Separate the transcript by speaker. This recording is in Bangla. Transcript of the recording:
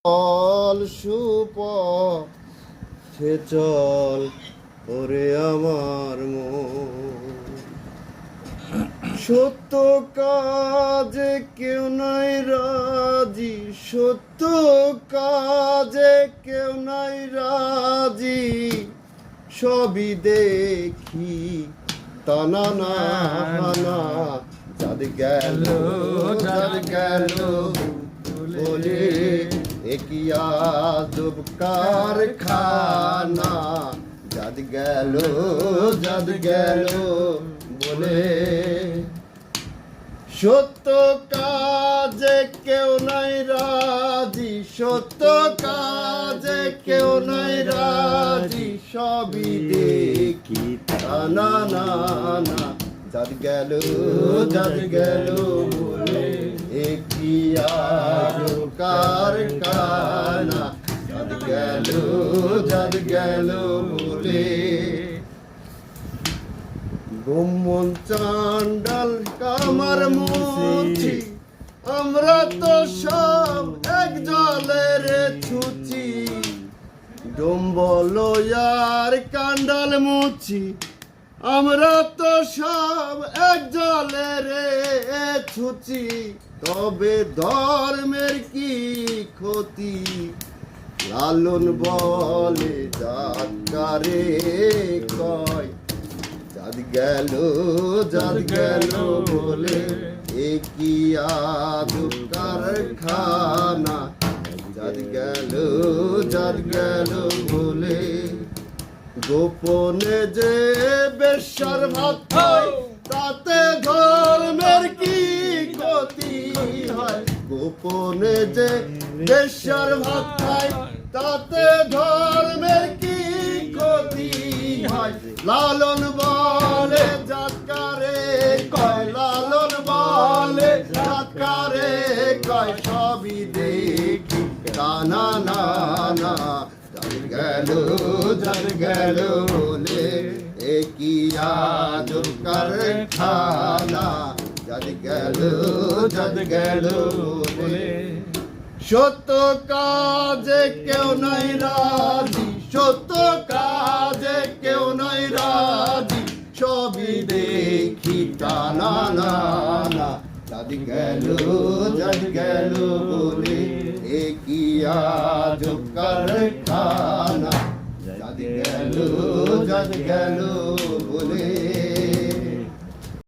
Speaker 1: চল সুপথে চল ওরে আমার মন, সত্য কাজে কেউ নাই রাজি, সত্য কাজে কেউ নাই রাজি, সবই দেখি টানা না হানা, যাদ গেল বলে একই আজব কারখানা, যাদ গেল বলে। সত্য কাজে কেউ নাই রাজি, সত্য কাজে কেউ নাই রাজি, সবই দেখি না না না, যাদ গেল বলে একই আজব কারখানা, যাদ গেল বলে। ব্রাহ্মণ চান্ডাল কামার মুচি, আমরা তো সব এক জলের ছুচি, ডম্বল আর কান্ডাল মুচি, আমরা তো সব এক জলের ছুচি, তবে ধর্মের কি ক্ষতি, লালন বলে যাকারে কয়, যাদ গেল বলে একই আজব কারখানা, যাদ গেল বলে। গোপনে যে বেশ্যার ভাত খায়, তাতে ধর্মের কি ক্ষতি হয়, গোপনে যে বেশ্যার ভাত খায়, তাতে ধর্মের কি ক্ষতি হয়, লালন বলে যাকারে কয়, লালন বলে যাকারে কয়, সবই দেখি টানা না না, যাদ গেল বলে একই আজব কারখানা, যাদ গেল বলে। সত্য কাজে কেউ নাই রাজি, সত্য কাজে কেউ নাই রাজি, সবই দেখি টানা না না, যাদ গেল বলে একই আজব কারখানা, যাদ গেল বলে।